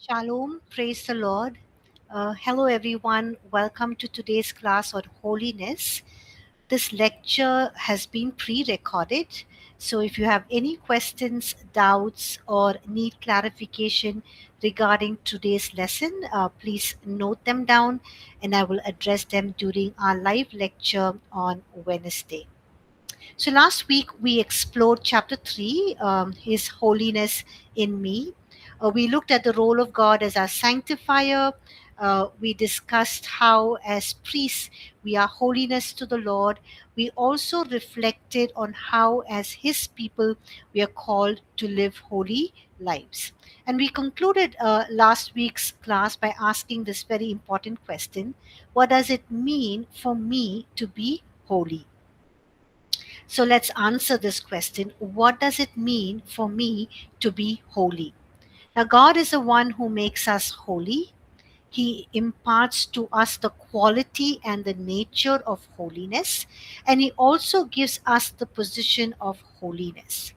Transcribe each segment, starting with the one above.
Shalom, praise the Lord. Hello, everyone. Welcome to today's class on holiness. This lecture has been pre recorded. So, if you have any questions, doubts, or need clarification regarding today's lesson, please note them down and I will address them during our live lecture on Wednesday. So, last week we explored chapter 3, His Holiness in Me. We looked at the role of God as our sanctifier. We discussed how, as priests, we are holiness to the Lord. We also reflected on how, as His people, we are called to live holy lives. And we concluded last week's class by asking this very important question: what does it mean for me to be holy? So let's answer this question. What does it mean for me to be holy? Now, God is the one who makes us holy. He imparts to us the quality and the nature of holiness, and He also gives us the position of holiness.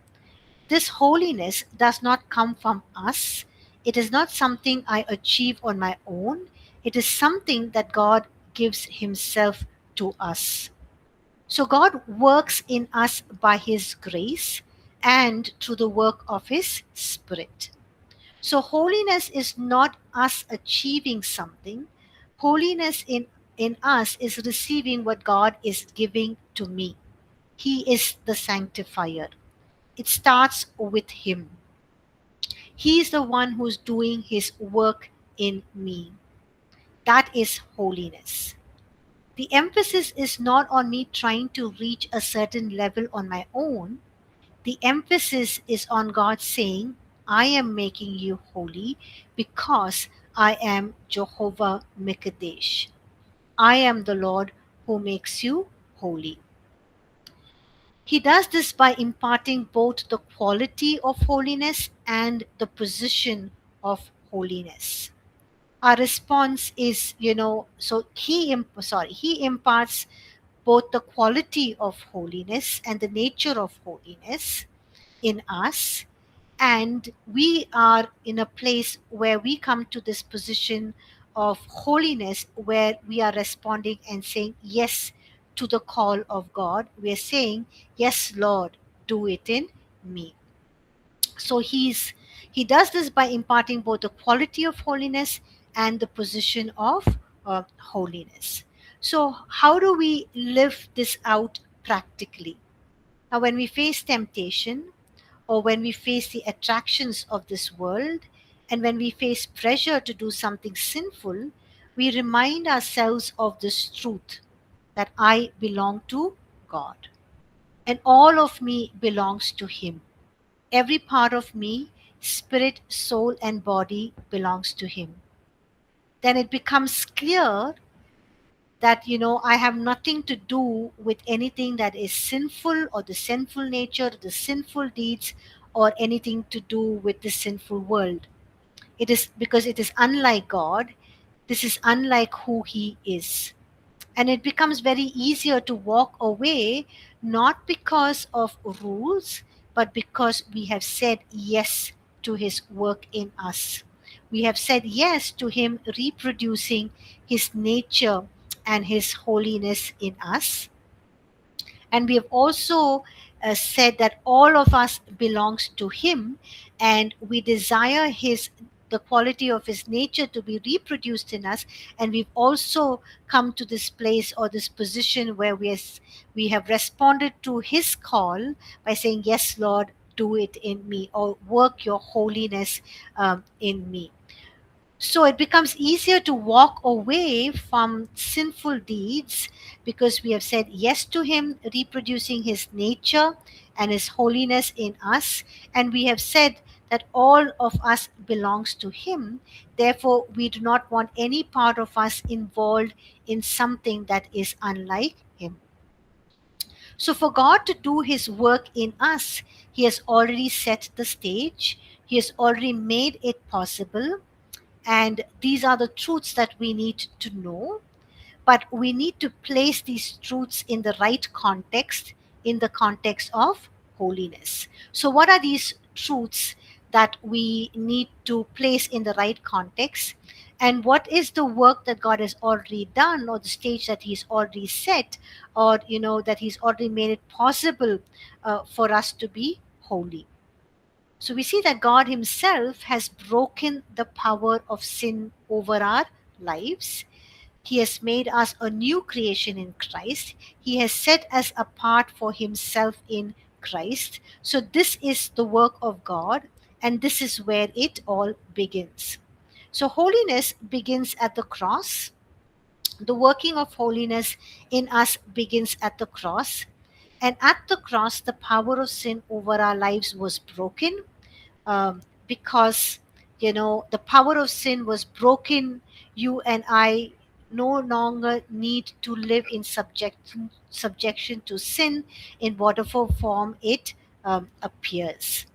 This holiness does not come from us. It is not something I achieve on my own. It is something that God gives Himself to us. So God works in us by His grace and through the work of His Spirit. So holiness is not us achieving something. Holiness in us is receiving what God is giving to me. He is the sanctifier. It starts with Him. He is the one who's doing His work in me. That is holiness. The emphasis is not on me trying to reach a certain level on my own. The emphasis is on God saying, I am making you holy because I am Jehovah Mikadesh. I am the Lord who makes you holy. He does this by imparting both the quality of holiness and the position of holiness. Our response is, so he imparts both the quality of holiness and the nature of holiness in us, and we are in a place where we come to this position of holiness where we are responding and saying yes to the call of God. We are saying, yes, Lord, do it in me. So he does this by imparting both the quality of holiness and the position of holiness. So how do we live this out practically? Now, when we face temptation, or when we face the attractions of this world, and when we face pressure to do something sinful, we remind ourselves of this truth that I belong to God and all of me belongs to Him. Every part of me, spirit, soul, and body, belongs to Him. Then it becomes clear that I have nothing to do with anything that is sinful, or the sinful nature, the sinful deeds, or anything to do with the sinful world. It is because it is unlike God. This is unlike who He is. And it becomes very easier to walk away, not because of rules, but because we have said yes to His work in us. We have said yes to Him reproducing His nature and His holiness in us. And we have also said that all of us belongs to Him, and we desire His the quality of His nature to be reproduced in us. And we've also come to this place or this position where we have responded to His call by saying, yes, Lord, do it in me, or work your holiness in me. So it becomes easier to walk away from sinful deeds because we have said yes to Him reproducing His nature and His holiness in us. And we have said that all of us belongs to Him. Therefore, we do not want any part of us involved in something that is unlike Him. So, for God to do His work in us, He has already set the stage, He has already made it possible, and these are the truths that we need to know. But we need to place these truths in the right context, in the context of holiness. So, what are these truths that we need to place in the right context, and what is the work that God has already done, or the stage that He's already set, or that He's already made it possible for us to be holy. So we see that God Himself has broken the power of sin over our lives. He has made us a new creation in Christ. He has set us apart for Himself in Christ. So, this is the work of God, and this is where it all begins. So, holiness begins at the cross. The working of holiness in us begins at the cross. And at the cross, the power of sin over our lives was broken, because the power of sin was broken. You and I no longer need to live in subjection to sin in whatever form it appears.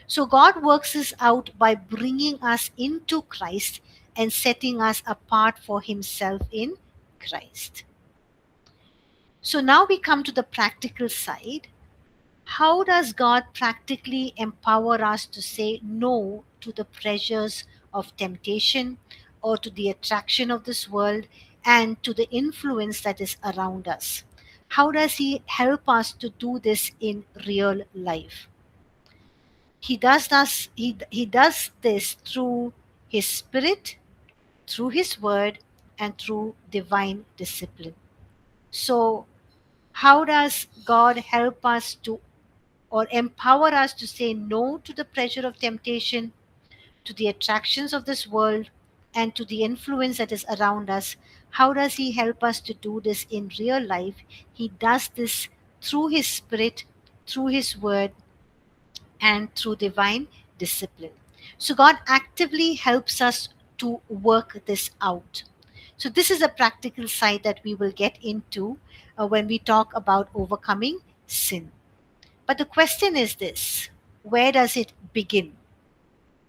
So God works this out by bringing us into Christ and setting us apart for Himself in Christ. So now we come to the practical side. How does God practically empower us to say no to the pressures of temptation, or to the attraction of this world, and to the influence that is around us? How does He help us to do this in real life? He does this through His Spirit, through His Word, and through divine discipline. So, how does God help us to, or empower us to say no to the pressure of temptation, to the attractions of this world, and to the influence that is around us? How does He help us to do this in real life? He does this through His Spirit, through His Word, and through divine discipline. So God actively helps us to work this out. So this is a practical side that we will get into when we talk about overcoming sin. But the question is this: where does it begin?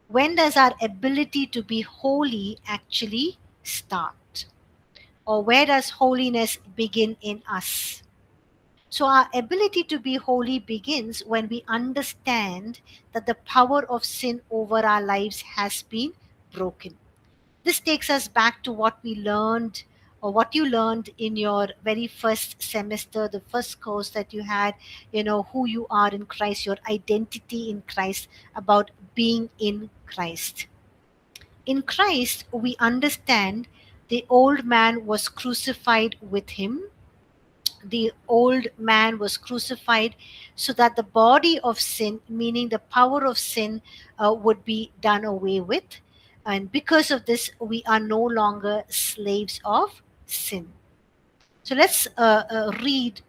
When does our ability to be holy actually start? Or where does holiness begin in us? So, our ability to be holy begins when we understand that the power of sin over our lives has been broken. This takes us back to what we learned, or what you learned in your very first semester, the first course that you had, who you are in Christ, your identity in Christ, about being in Christ. In Christ, we understand the old man was crucified with Him. The old man was crucified so that the body of sin, meaning the power of sin, would be done away with. And because of this, we are no longer slaves of sin. So let's read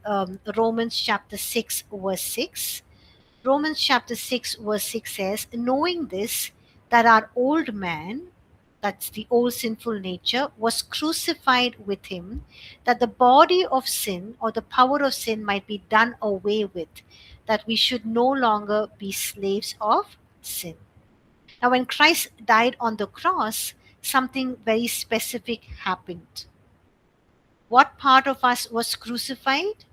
Romans chapter 6, verse 6. Romans chapter 6, verse 6 says, knowing this, that our old man, that's the old sinful nature, was crucified with Him, that the body of sin, or the power of sin, might be done away with, that we should no longer be slaves of sin. Now, when Christ died on the cross, something very specific happened. What part of us was crucified?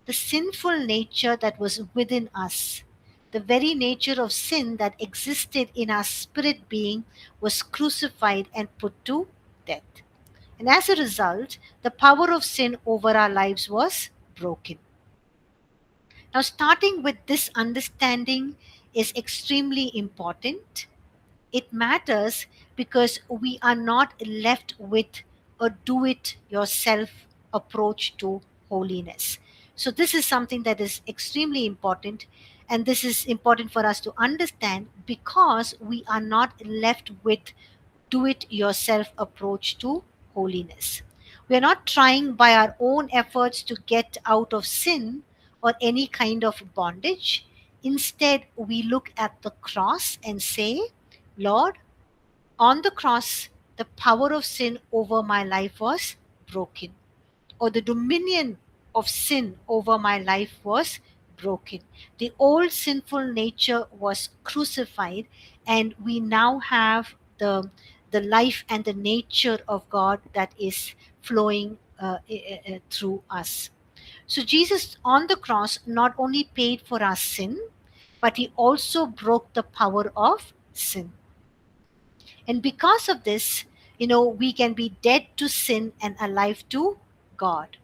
The sinful nature that was within us. The very nature of sin that existed in our spirit being was crucified and put to death. And as a result, the power of sin over our lives was broken. Now, starting with this understanding is extremely important. It matters because we are not left with a do it yourself approach to holiness. So, this is something that is extremely important, and this is important for us to understand because we are not left with do it yourself approach to holiness. We are not trying by our own efforts to get out of sin or any kind of bondage. Instead, we look at the cross and say, Lord, on the cross, the power of sin over my life was broken, or the dominion of sin over my life was broken. The old sinful nature was crucified, and we now have the life and the nature of God that is flowing through us. So, Jesus on the cross not only paid for our sin, but he also broke the power of sin. And because of this, we can be dead to sin and alive to God.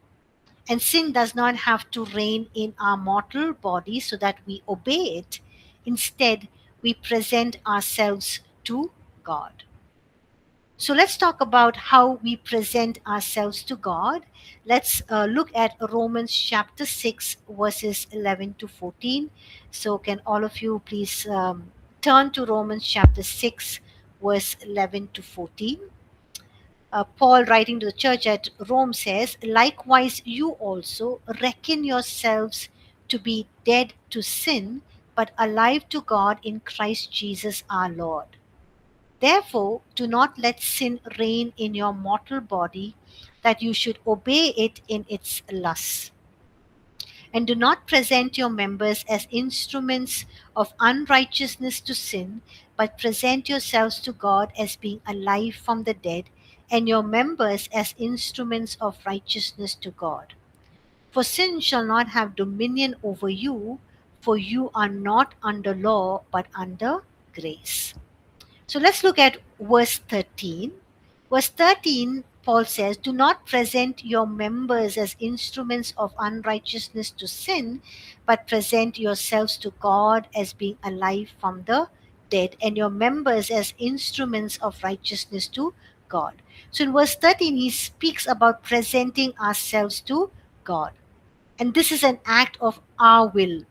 And sin does not have to reign in our mortal body so that we obey it. Instead, we present ourselves to God. So let's talk about how we present ourselves to God. Let's look at Romans chapter 6, verses 11 to 14. So, can all of you please turn to Romans chapter 6, verse 11 to 14? Paul, writing to the church at Rome, says, "Likewise, you also reckon yourselves to be dead to sin, but alive to God in Christ Jesus our Lord. Therefore, do not let sin reign in your mortal body, that you should obey it in its lusts. And do not present your members as instruments of unrighteousness to sin, but present yourselves to God as being alive from the dead, and your members as instruments of righteousness to God. For sin shall not have dominion over you, for you are not under law, but under grace." So let's look at verse 13. Verse 13, Paul says, "Do not present your members as instruments of unrighteousness to sin, but present yourselves to God as being alive from the dead, and your members as instruments of righteousness to God." So in verse 13, he speaks about presenting ourselves to God. And this is an act of our will.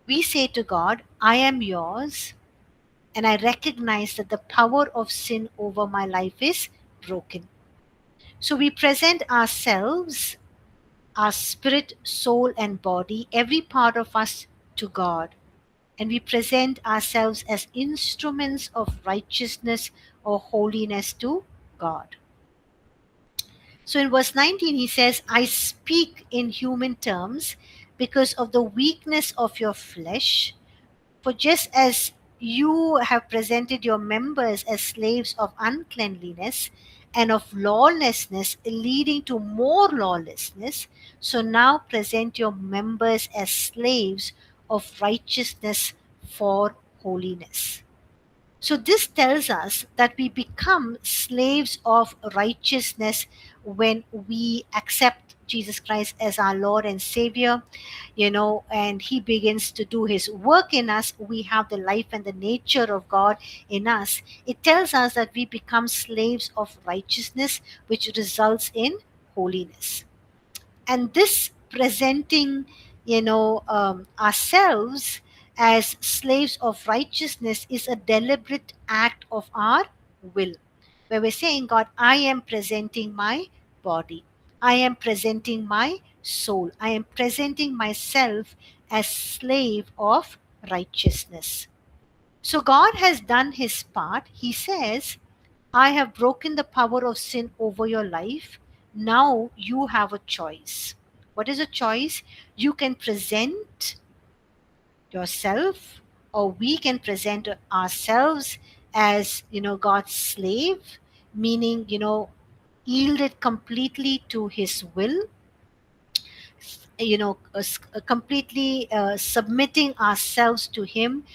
We say to God, "I am yours," and I recognize that the power of sin over my life is broken. So we present ourselves, our spirit, soul, and body, every part of us to God. And we present ourselves as instruments of righteousness or holiness to God. So in verse 19, he says, "I speak in human terms because of the weakness of your flesh. For just as you have presented your members as slaves of uncleanliness and of lawlessness, leading to more lawlessness, so now present your members as slaves of righteousness for holiness." So, this tells us that we become slaves of righteousness when we accept Jesus Christ as our Lord and Savior, and He begins to do His work in us. We have the life and the nature of God in us. It tells us that we become slaves of righteousness, which results in holiness. And this presenting ourselves as slaves of righteousness is a deliberate act of our will, where we're saying, "God, I am presenting my body, I am presenting my soul, I am presenting myself as slave of righteousness." So God has done his part. He says, "I have broken the power of sin over your life. Now you have a choice." What is a choice? You can present yourself, or we can present ourselves as, God's slave, meaning, yielded completely to His will, completely submitting ourselves to Him,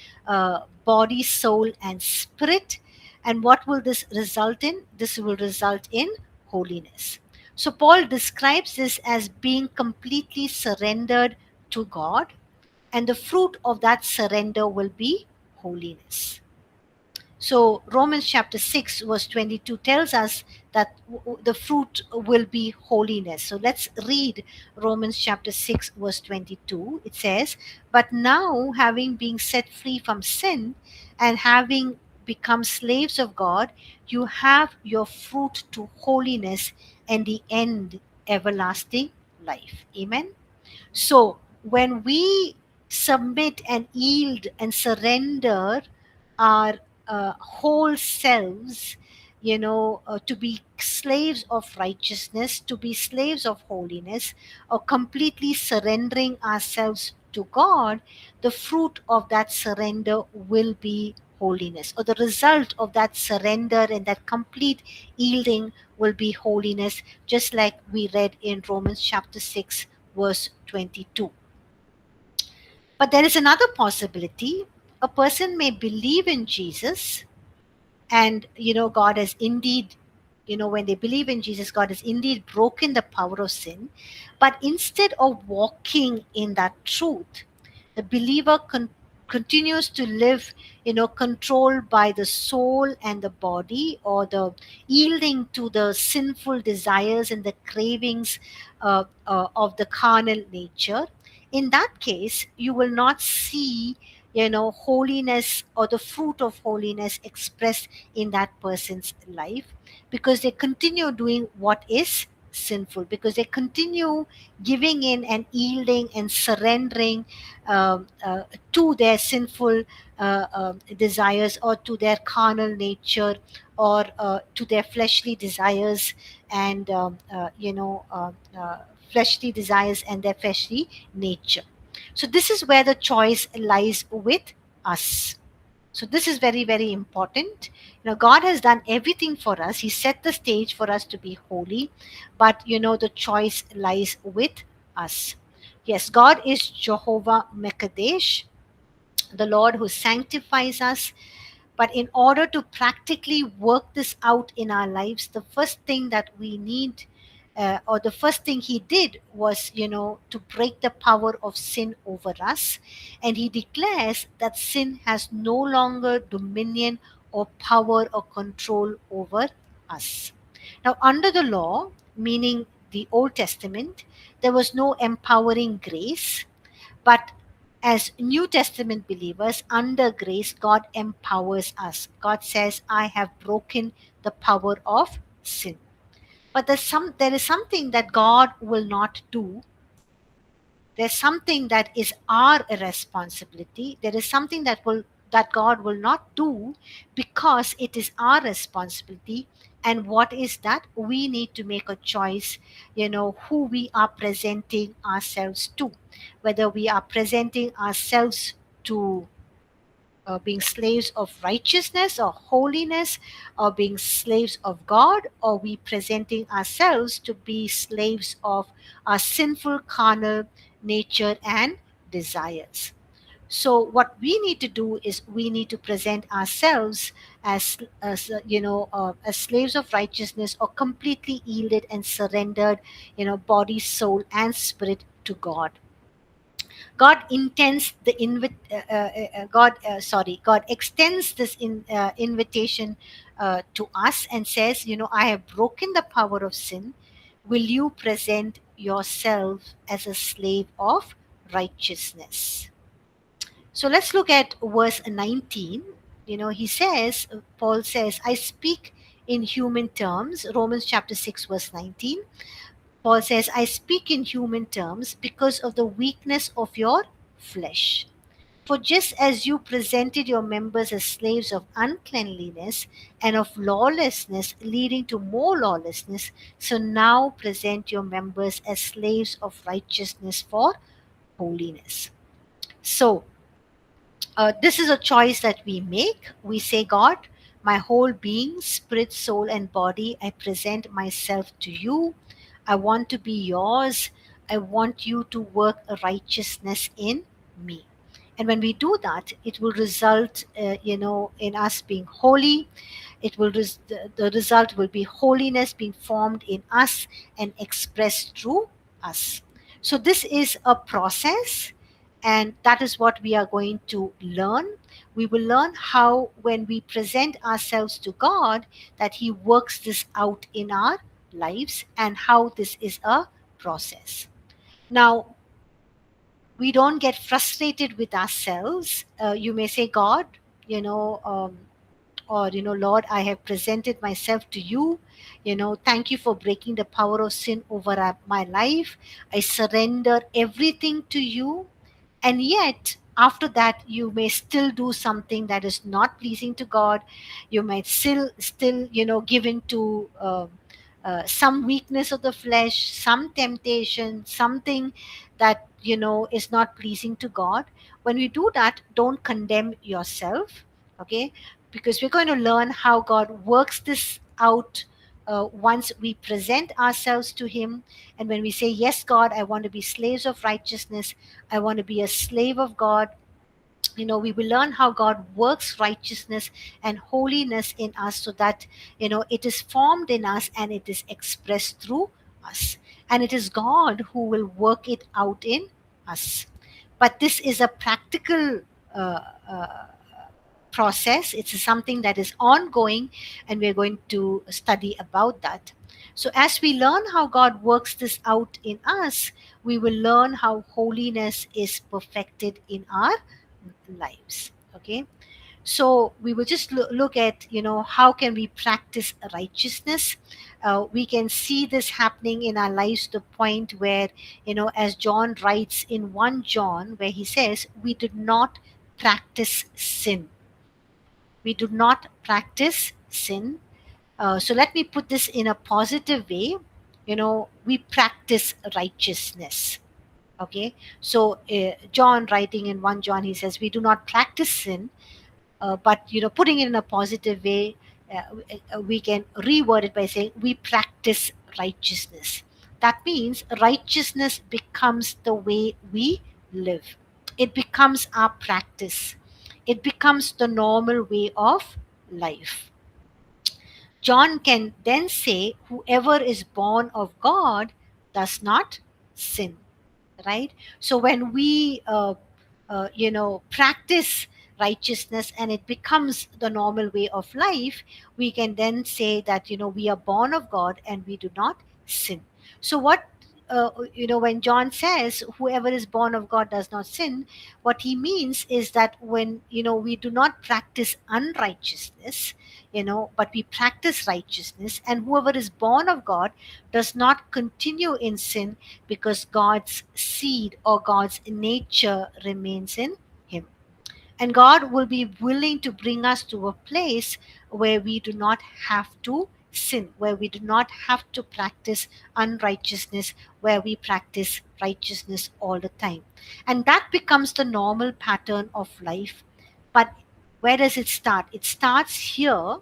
body, soul, and spirit. And what will this result in? This will result in holiness. So Paul describes this as being completely surrendered to God, and the fruit of that surrender will be holiness. So Romans chapter 6 verse 22 tells us that the fruit will be holiness. So let's read Romans chapter 6 verse 22. It says, "But now, having been set free from sin and having become slaves of God, you have your fruit to holiness, and the end everlasting life." Amen. So when we submit and yield and surrender our whole selves, to be slaves of righteousness, to be slaves of holiness, or completely surrendering ourselves to God, the fruit of that surrender will be holiness, or the result of that surrender and that complete yielding will be holiness, just like we read in Romans chapter 6 verse 22. But there is another possibility. A person may believe in Jesus, and God has indeed, when they believe in Jesus, God has indeed broken the power of sin. But instead of walking in that truth, the believer continues to live, controlled by the soul and the body, or the yielding to the sinful desires and the cravings of the carnal nature. In that case, you will not see, holiness or the fruit of holiness expressed in that person's life, because they continue doing what is sinful, because they continue giving in and yielding and surrendering to their sinful desires, or to their carnal nature, or to their fleshly desires, and fleshly desires and their fleshly nature. So this is where the choice lies with us. So this is very, very important. God has done everything for us. He set the stage for us to be holy, but the choice lies with us. Yes, God is Jehovah Mekadesh, the Lord who sanctifies us. But in order to practically work this out in our lives, the first thing that we need, or the first thing he did, was, to break the power of sin over us. And he declares that sin has no longer dominion or power or control over us. Now, under the law, meaning the Old Testament, there was no empowering grace. But as New Testament believers, under grace, God empowers us. God says, I have broken the power of sin. But there is something that God will not do. There's something that is our responsibility. There is something that God will not do, because it is our responsibility. And what is that? We need to make a choice, who we are presenting ourselves to. Whether we are presenting ourselves to being slaves of righteousness or holiness, or being slaves of God, or we presenting ourselves to be slaves of our sinful carnal nature and desires. So what we need to do is we need to present ourselves as slaves of righteousness, or completely yielded and surrendered, body, soul, and spirit to God. God intends the God extends this invitation to us, and says, I have broken the power of sin. Will you present yourself as a slave of righteousness? So let's look at verse 19. Paul says, I speak in human terms. Romans chapter 6, verse 19. Paul says, I speak in human terms because of the weakness of your flesh. For just as you presented your members as slaves of uncleanliness and of lawlessness, leading to more lawlessness, so now present your members as slaves of righteousness for holiness. So, this is a choice that we make. We say, God, my whole being, spirit, soul, and body, I present myself to you. I want to be yours. I want you to work a righteousness in me. And when we do that, it will result, in us being holy. The result will be holiness being formed in us and expressed through us. So this is a process, and that is what we are going to learn. We will learn how, when we present ourselves to God, that he works this out in our lives, and how this is a process. Now, we don't get frustrated with ourselves. You may say, God, you know or Lord, I have presented myself to you. Thank you for breaking the power of sin over my life. I surrender everything to you. And yet, after that, you may still do something that is not pleasing to God. You might still give in to some weakness of the flesh, some temptation, something that is not pleasing to God. When we do that, don't condemn yourself. Okay, because we're going to learn how God works this out once we present ourselves to Him, and when we say, Yes, God, I want to be slaves of righteousness, I want to be a slave of God, we will learn how God works righteousness and holiness in us, so that it is formed in us and it is expressed through us, and it is God who will work it out in us. But this is a practical uh, uh, process. It's something that is ongoing, and we're going to study about that. So as we learn how God works this out in us, we will learn how holiness is perfected in our lives. Okay, so we will just look at how can we practice righteousness. We can see this happening in our lives to the point where, as John writes in 1 John, where he says, we do not practice sin. We do not practice sin. So let me put this in a positive way. We practice righteousness. Okay, so John writing in 1 John, he says, we do not practice sin, but putting it in a positive way, we can reword it by saying we practice righteousness. That means righteousness becomes the way we live. It becomes our practice. It becomes the normal way of life. John can then say, whoever is born of God does not sin, right? So when we practice righteousness and it becomes the normal way of life, we can then say that we are born of God and we do not sin. So what when John says whoever is born of God does not sin, what he means is that when we do not practice unrighteousness, but we practice righteousness, and whoever is born of God does not continue in sin, because God's seed or God's nature remains in him. And God will be willing to bring us to a place where we do not have to sin, where we do not have to practice unrighteousness, where we practice righteousness all the time. And that becomes the normal pattern of life. But where does it start? It starts here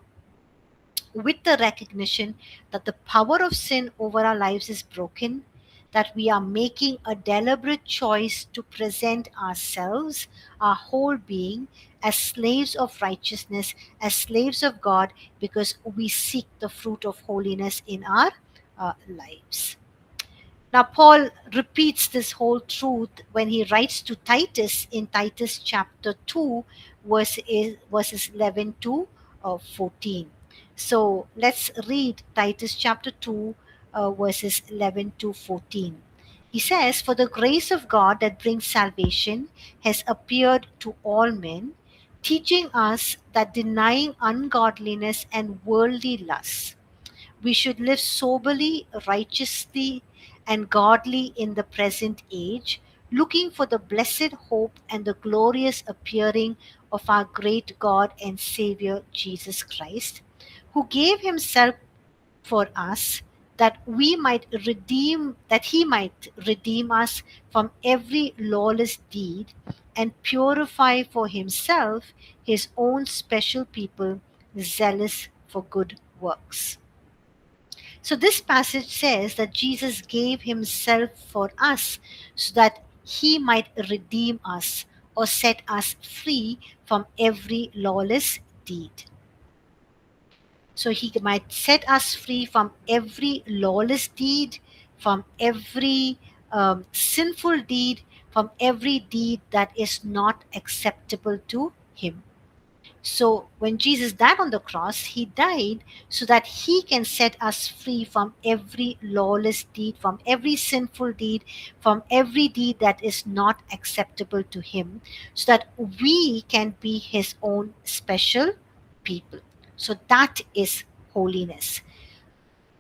with the recognition that the power of sin over our lives is broken, that we are making a deliberate choice to present ourselves, our whole being, as slaves of righteousness, as slaves of God, because we seek the fruit of holiness in our lives. Now, Paul repeats this whole truth when he writes to Titus in Titus chapter 2, verses 11 to 14. So let's read Titus chapter 2, verses 11 to 14. He says, for the grace of God that brings salvation has appeared to all men, teaching us that denying ungodliness and worldly lusts, we should live soberly, righteously, and godly in the present age, looking for the blessed hope and the glorious appearing of our great God and Savior Jesus Christ, who gave himself for us that he might redeem us from every lawless deed and purify for himself his own special people, zealous for good works. So this passage says that Jesus gave himself for us so that he might redeem us or set us free from every lawless deed. So he might set us free from every lawless deed, from every sinful deed, from every deed that is not acceptable to him. So when Jesus died on the cross, he died so that he can set us free from every lawless deed, from every sinful deed, from every deed that is not acceptable to him, so that we can be his own special people. So that is holiness.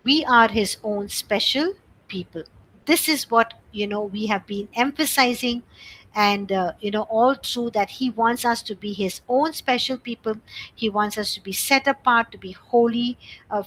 We are his own special people. This is what we have been emphasizing, and all through that he wants us to be his own special people. He wants us to be set apart, to be holy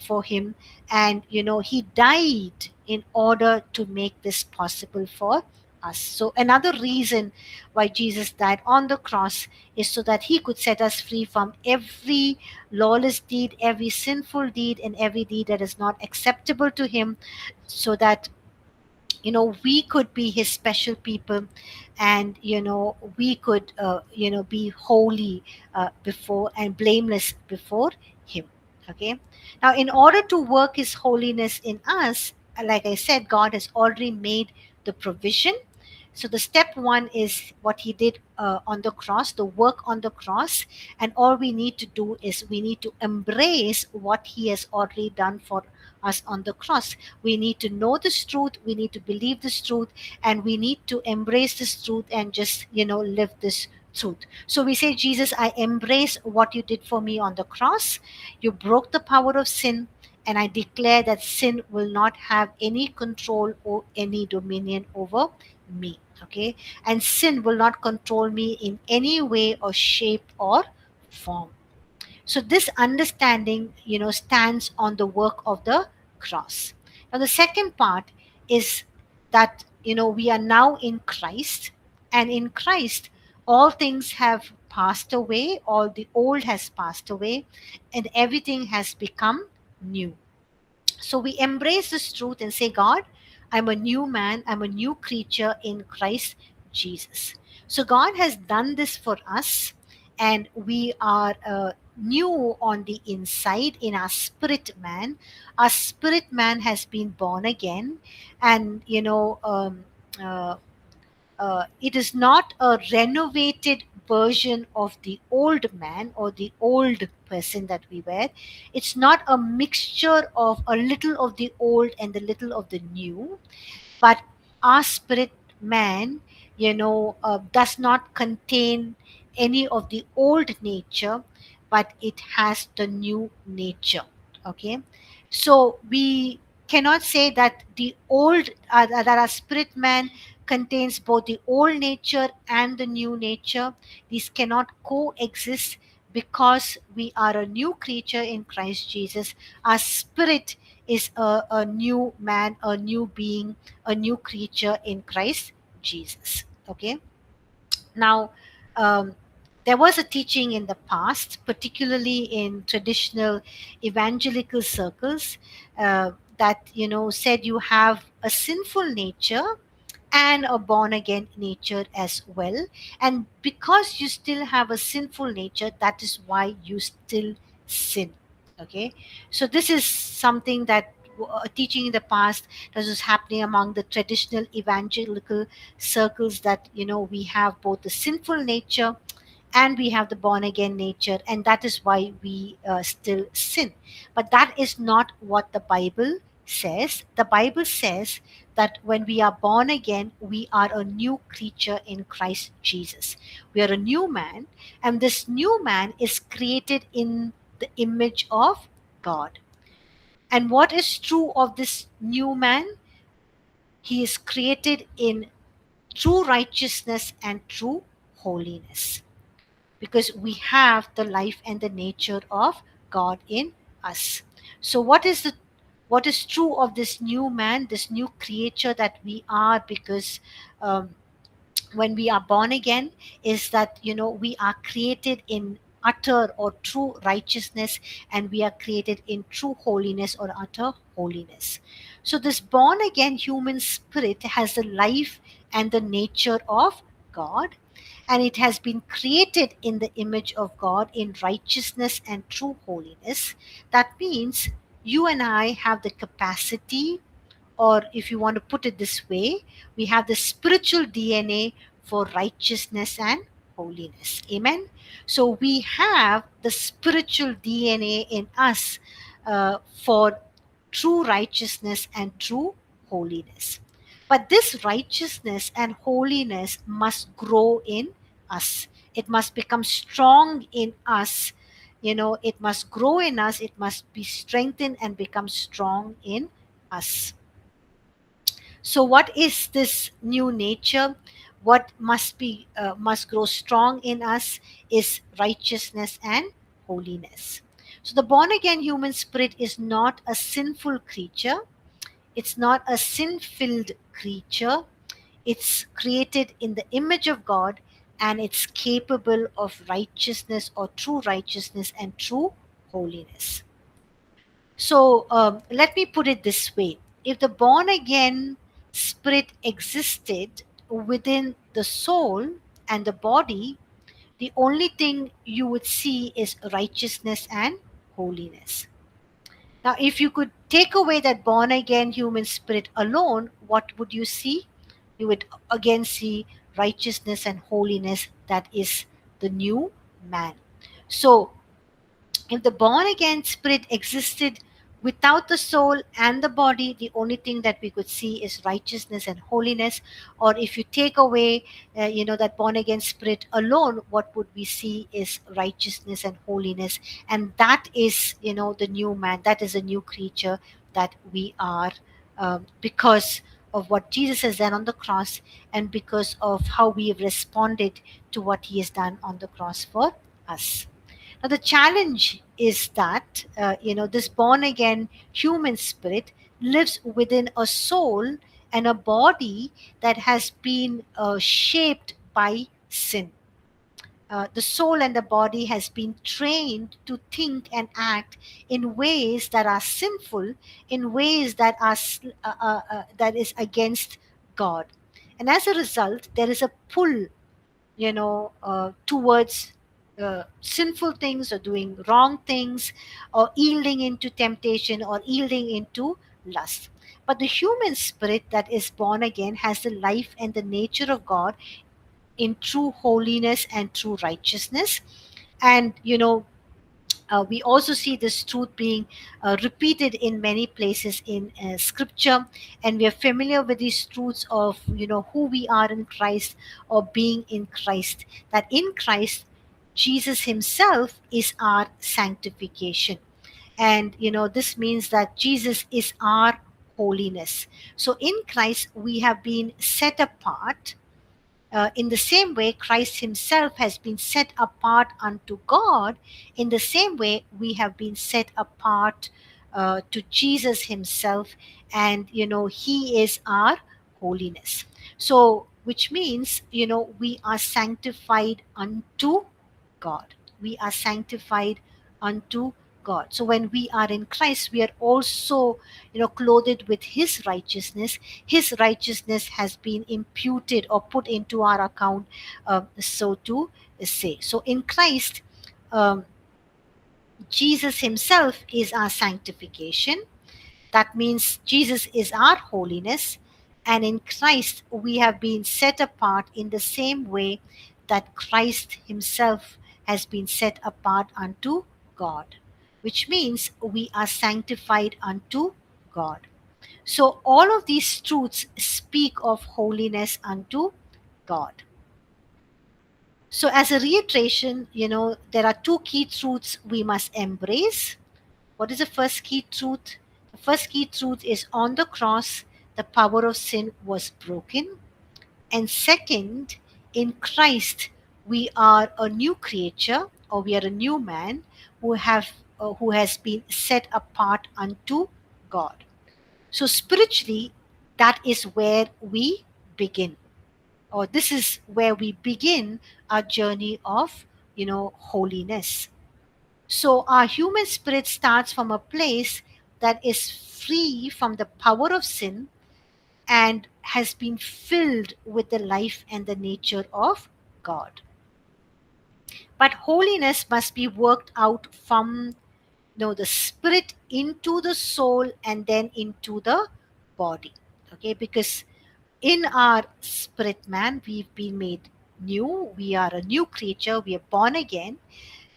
for him. And he died in order to make this possible for us. So another reason why Jesus died on the cross is so that he could set us free from every lawless deed, every sinful deed, and every deed that is not acceptable to him, so that we could be his special people, and we could be holy before, and blameless before him. Okay. Now, in order to work his holiness in us, like I said, God has already made the provision. So the step one is what he did on the cross, the work on the cross. And all we need to do is we need to embrace what he has already done for us on the cross. We need to know this truth, we need to believe this truth, and we need to embrace this truth and just, live this truth. So we say, Jesus, I embrace what you did for me on the cross. You broke the power of sin, and I declare that sin will not have any control or any dominion over me. Okay. And sin will not control me in any way or shape or form. So this understanding, stands on the work of the cross. Now the second part is that, we are now in Christ, and in Christ all things have passed away, all the old has passed away, and everything has become new. So we embrace this truth and say, God, I'm a new man, I'm a new creature in Christ Jesus. So God has done this for us, and we are new on the inside in our spirit man. Our spirit man has been born again, and uh, it is not a renovated version of the old man or the old person that we were. It's not a mixture of a little of the old and a little of the new, but our spirit man, does not contain any of the old nature, but it has the new nature. Okay. So we cannot say that the old that our spirit man contains both the old nature and the new nature. These cannot coexist, because we are a new creature in Christ Jesus. Our spirit is a new man, a new being, a new creature in Christ Jesus. Okay. Now, um, there was a teaching in the past, particularly in traditional evangelical circles, that said you have a sinful nature and a born again nature as well. And because you still have a sinful nature, that is why you still sin. Okay. So this is something that a teaching in the past that was happening among the traditional evangelical circles, that we have both the sinful nature and we have the born again nature, and that is why we still sin. But that is not what the Bible says. The Bible says that when we are born again, we are a new creature in Christ Jesus. We are a new man, and this new man is created in the image of God. And what is true of this new man? He is created in true righteousness and true holiness, because we have the life and the nature of God in us. So what is true of this new man, this new creature that we are? Because um, when we are born again, is that we are created in utter or true righteousness, and we are created in true holiness or utter holiness. So this born again human spirit has the life and the nature of God, and it has been created in the image of God in righteousness and true holiness. That means you and I have the capacity, or if you want to put it this way, we have the spiritual DNA for righteousness and holiness. Amen. So we have the spiritual DNA in us for true righteousness and true holiness. But this righteousness and holiness must grow in us. It must become strong in us. It must grow in us. It must be strengthened and become strong in us. So what is this new nature? What must grow strong in us is righteousness and holiness. So the born again human spirit is not a sinful creature. It's not a sin filled creature. It's created in the image of God, and it's capable of righteousness or true righteousness and true holiness. So let me put it this way: if the born again spirit existed within the soul and the body, the only thing you would see is righteousness and holiness. Now, if you could take away that born again human spirit alone, what would you see? You would again see righteousness and holiness. That is the new man. So, if the born again spirit existed without the soul and the body, the only thing that we could see is righteousness and holiness. Or if you take away that born again spirit alone, what would we see is righteousness and holiness. And that is the new man, that is a new creature that we are, because of what Jesus has done on the cross, and because of how we have responded to what he has done on the cross for us. Now, the challenge is that, this born again human spirit lives within a soul and a body that has been shaped by sin. The soul and the body has been trained to think and act in ways that are sinful, in ways that are that is against God, and as a result, there is a pull towards sinful things, or doing wrong things, or yielding into temptation, or yielding into lust. But the human spirit that is born again has the life and the nature of God in true holiness and true righteousness. And we also see this truth being repeated in many places in scripture, and we are familiar with these truths of who we are in Christ, or being in Christ, that in Christ Jesus himself is our sanctification. And this means that Jesus is our holiness. So in Christ we have been set apart. In the same way, Christ himself has been set apart unto God. In the same way, we have been set apart to Jesus himself, and he is our holiness. So, which means we are sanctified unto God. We are sanctified unto God. So when we are in Christ, we are also clothed with his righteousness. His righteousness has been imputed or put into our account, so to say. So in Christ, um, Jesus himself is our sanctification. That means Jesus is our holiness, and in Christ we have been set apart in the same way that Christ himself has been set apart unto God, which means we are sanctified unto God. So all of these truths speak of holiness unto God. So as a reiteration, there are two key truths we must embrace. What is the first key truth? The first key truth is, on the cross, the power of sin was broken. And second, in Christ, we are a new creature, or we are a new man who has been set apart unto God. So spiritually, that is where we begin, or this is where we begin our journey of holiness. So our human spirit starts from a place that is free from the power of sin, and has been filled with the life and the nature of God. But holiness must be worked out from the spirit into the soul, and then into the body. Okay, because in our spirit man we've been made new. We are a new creature. We are born again.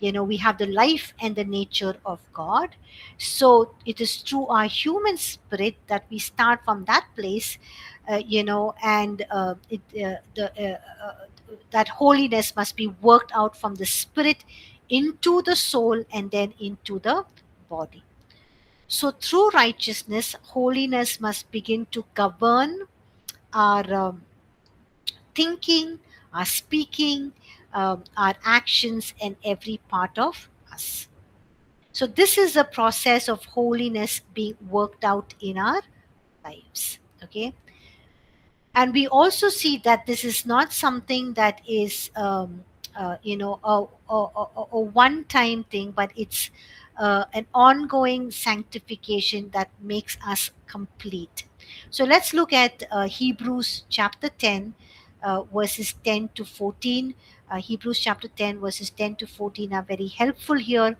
We have the life and the nature of God. So it is through our human spirit that we start from that place, and that holiness must be worked out from the spirit into the soul, and then into the body. So through righteousness, holiness must begin to govern our thinking, our speaking, our actions, and every part of us. So, this is a process of holiness being worked out in our lives. Okay. And we also see that this is not something that is a one time thing, but it's an ongoing sanctification that makes us complete. So let's look at Hebrews chapter 10, verses 10 to 14. Hebrews chapter 10 verses 10 to 14 are very helpful here.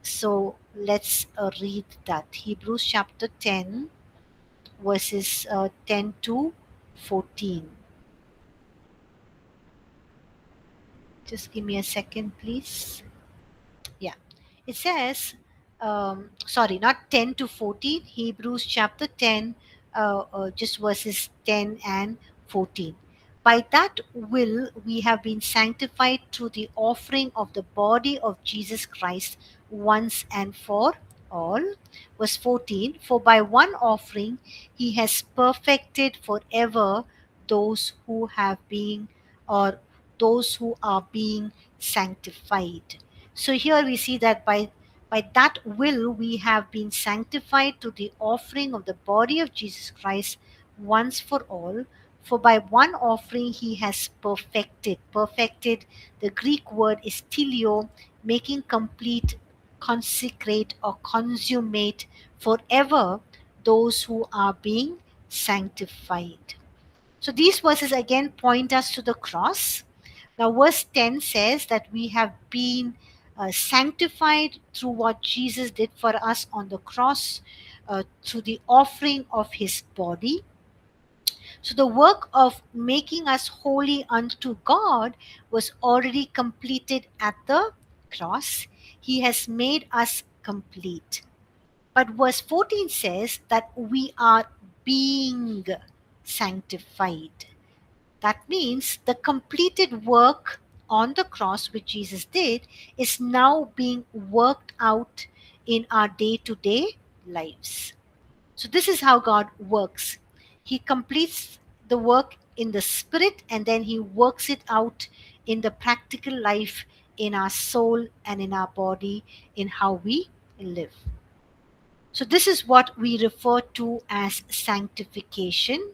So let's read that. Hebrews chapter 10 verses 10 to 14. Just give me a second, please. Yeah. It says, sorry, not 10 to 14, Hebrews chapter 10, just verses 10 and 14. By that will we have been sanctified through the offering of the body of Jesus Christ once and for all. Verse 14, for by one offering he has perfected forever those who have been, or those who are being sanctified. So here we see that by that will we have been sanctified to the offering of the body of Jesus Christ once for all. For by one offering he has perfected. Perfected, the Greek word is telio, making complete, consecrate, or consummate forever those who are being sanctified. So these verses again point us to the cross. Now, verse 10 says that we have been sanctified through what Jesus did for us on the cross, through the offering of his body. So, the work of making us holy unto God was already completed at the cross. He has made us complete. But verse 14 says that we are being sanctified. That means the completed work on the cross, which Jesus did, is now being worked out in our day to day lives. So, this is how God works. He completes the work in the spirit and then He works it out in the practical life, in our soul and in our body, in how we live. So, this is what we refer to as sanctification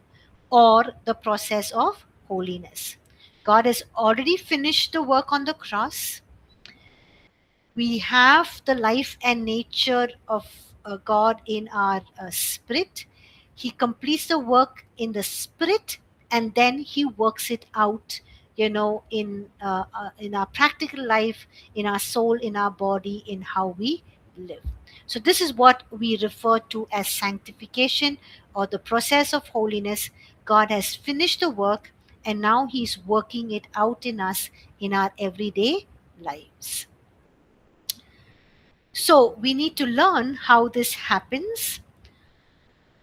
or the process of holiness. God has already finished the work on the cross. We have the life and nature of God in our spirit. He completes the work in the spirit and then He works it out, in our practical life, in our soul, in our body, in how we live. So this is what we refer to as sanctification or the process of holiness. God has finished the work and now He's working it out in us in our everyday lives. So we need to learn how this happens,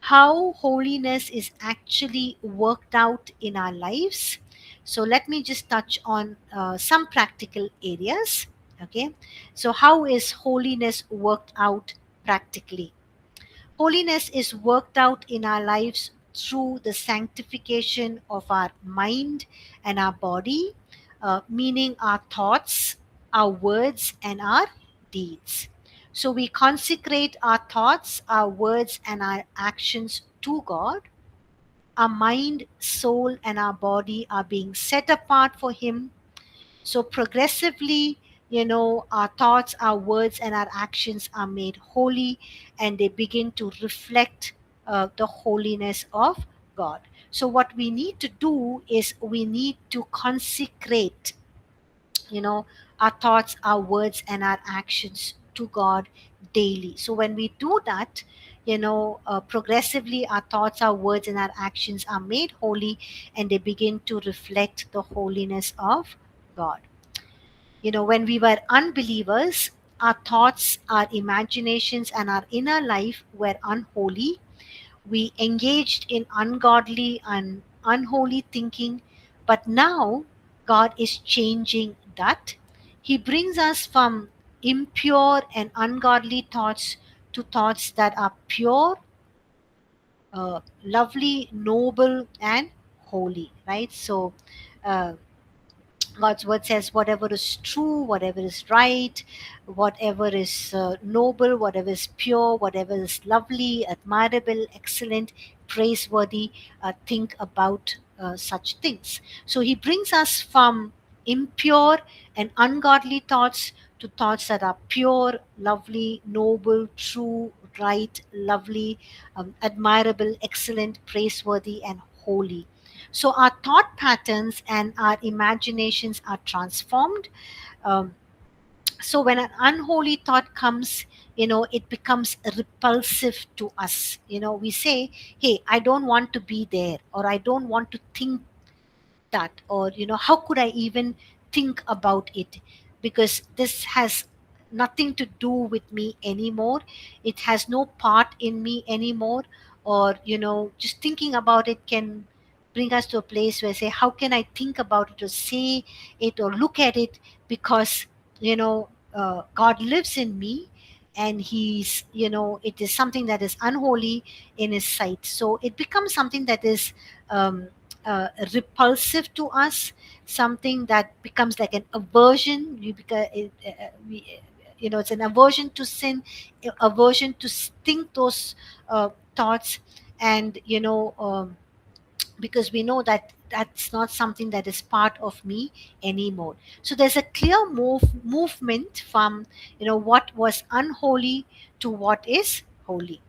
how holiness is actually worked out in our lives. So let me just touch on some practical areas. Okay, so how is holiness worked out practically? Holiness is worked out in our lives through the sanctification of our mind and our body, meaning our thoughts, our words, and our deeds. So we consecrate our thoughts, our words, and our actions to God. Our mind, soul, and our body are being set apart for Him. So progressively, our thoughts, our words, and our actions are made holy and they begin to reflect the holiness of God. So, what we need to do is we need to consecrate, our thoughts, our words, and our actions to God daily. So, when we do that, progressively our thoughts, our words, and our actions are made holy and they begin to reflect the holiness of God. When we were unbelievers, our thoughts, our imaginations, and our inner life were unholy. We engaged in ungodly and unholy thinking, but now God is changing that. He brings us from impure and ungodly thoughts to thoughts that are pure, lovely, noble, and holy, right? So, uh, God's word says, whatever is true, whatever is right, whatever is noble, whatever is pure, whatever is lovely, admirable, excellent, praiseworthy, think about such things. So he brings us from impure and ungodly thoughts to thoughts that are pure, lovely, noble, true, right, lovely, admirable, excellent, praiseworthy, and holy. So our thought patterns and our imaginations are transformed. Um, so when an unholy thought comes, it becomes repulsive to us. We say, hey, I don't want to be there, or I don't want to think that, or how could I even think about it, because this has nothing to do with me anymore. It has no part in me anymore. Or just thinking about it can bring us to a place where, say, how can I think about it or say it or look at it, because God lives in me, and it is something that is unholy in his sight. So it becomes something that is um, repulsive to us, something that becomes like an aversion. It's an aversion to sin, aversion to think those thoughts. And because we know that that's not something that is part of me anymore. So there's a clear movement from what was unholy to what is holy.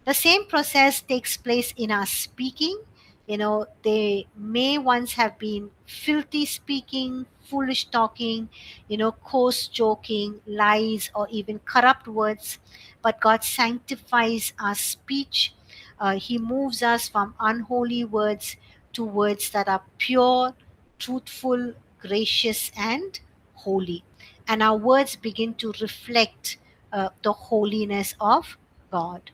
The same process takes place in our speaking. They may once have been filthy speaking, foolish talking, coarse joking, lies, or even corrupt words. But God sanctifies our speech. He moves us from unholy words to words that are pure, truthful, gracious, and holy. And our words begin to reflect the holiness of God.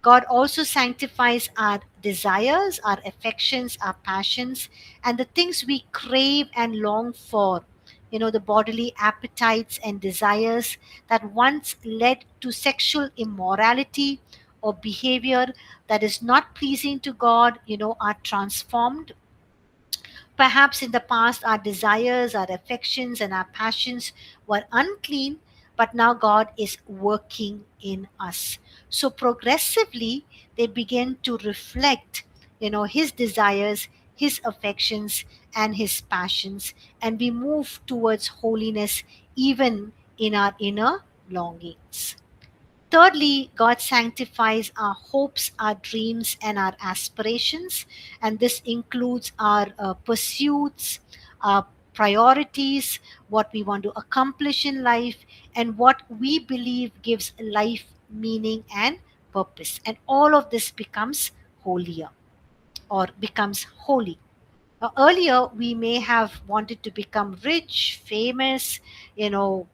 God also sanctifies our desires, our affections, our passions, and the things we crave and long for. The bodily appetites and desires that once led to sexual immorality or behavior that is not pleasing to God, are transformed. Perhaps in the past, our desires, our affections, and our passions were unclean, but now God is working in us. So progressively, they begin to reflect, His desires, His affections, and His passions, and we move towards holiness even in our inner longings. Thirdly, God sanctifies our hopes, our dreams, and our aspirations. And this includes our pursuits, our priorities, what we want to accomplish in life, and what we believe gives life meaning and purpose. And all of this becomes holier, or becomes holy. Earlier, we may have wanted to become rich, famous,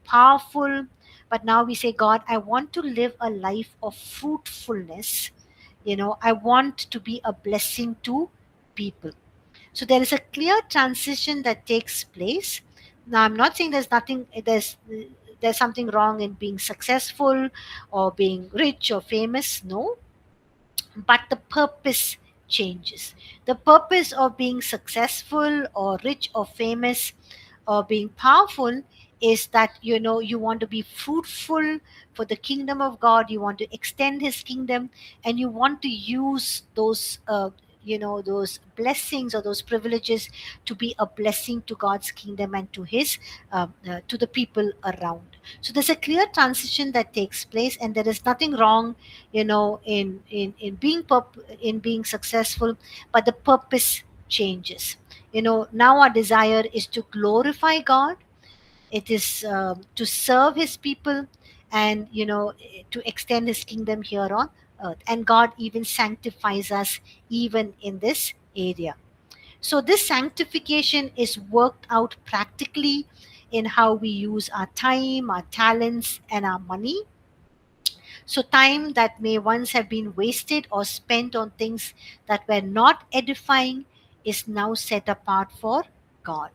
powerful, but now we say, God, I want to live a life of fruitfulness. I want to be a blessing to people. So there is a clear transition that takes place. Now, I'm not saying there's something wrong in being successful or being rich or famous. No, but the purpose changes. The purpose of being successful or rich or famous or being powerful is that you want to be fruitful for the kingdom of God. You want to extend his kingdom, and you want to use those blessings or those privileges to be a blessing to God's kingdom and to his to the people around. So there's a clear transition that takes place, and there is nothing wrong in being successful, but the purpose changes. Now our desire is to glorify God. It is to serve his people, and to extend his kingdom here on earth. And God even sanctifies us even in this area. So this sanctification is worked out practically in how we use our time, our talents, and our money. So, time that may once have been wasted or spent on things that were not edifying is now set apart for God.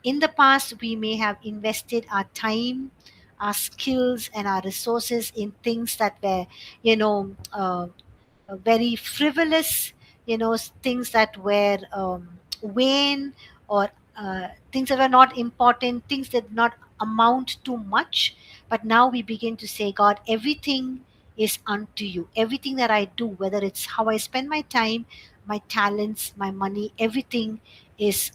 In the past, we may have invested our time, our skills, and our resources in things that were, very frivolous, things that were vain, or things that were not important, things that did not amount to much. But now we begin to say, God, everything is unto you. Everything that I do, whether it's how I spend my time, my talents, my money, everything is,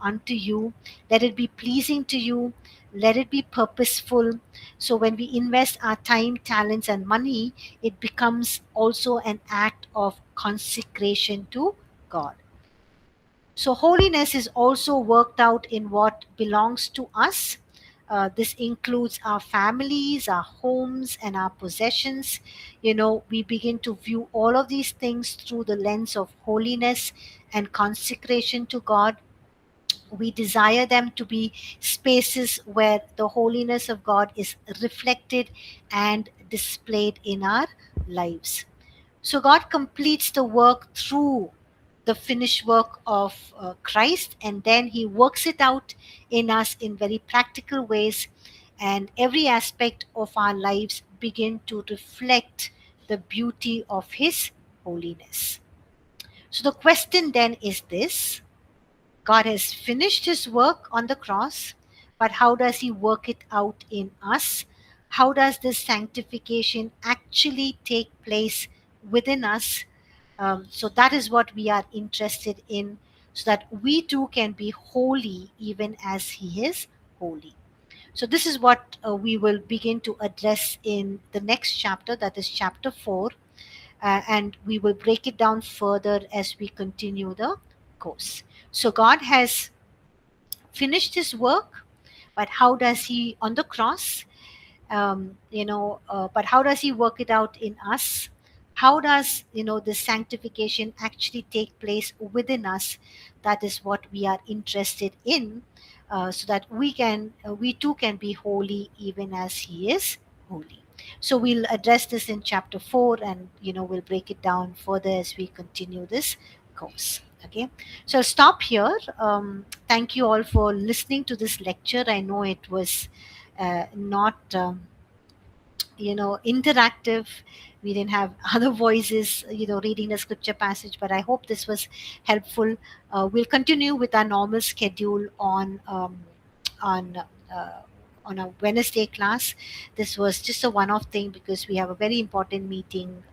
unto you. Let it be pleasing to you. Let it be purposeful. So when we invest our time, talents, and money, it becomes also an act of consecration to God. So, holiness is also worked out in what belongs to us. This includes our families, our homes, and our possessions. We begin to view all of these things through the lens of holiness and consecration to God. We desire them to be spaces where the holiness of God is reflected and displayed in our lives. So God completes the work through the finished work of Christ, and then He works it out in us in very practical ways, and every aspect of our lives begin to reflect the beauty of His holiness. So the question then is this: God has finished His work on the cross, but how does He work it out in us? How does this sanctification actually take place within us? So that is what we are interested in, so that we too can be holy even as He is holy. So this is what we will begin to address in the next chapter, that is chapter 4, and we will break it down further as we continue the course. So God has finished His work, but how does He on the cross? But how does He work it out in us? How does the sanctification actually take place within us? That is what we are interested in, so that we too can be holy even as He is holy. So we'll address this in chapter 4, and we'll break it down further as we continue this course. Okay, so I'll stop here. Thank you all for listening to this lecture. I know it was not interactive. We didn't have other voices reading the scripture passage, but I hope this was helpful. We'll continue with our normal schedule on uh, on a Wednesday class. This was just a one-off thing because we have a very important meeting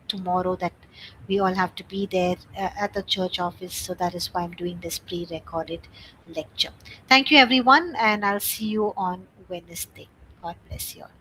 tomorrow that we all have to be there at the church office. So that is why I'm doing this pre-recorded lecture. Thank you, everyone, and I'll see you on Wednesday. God bless you all.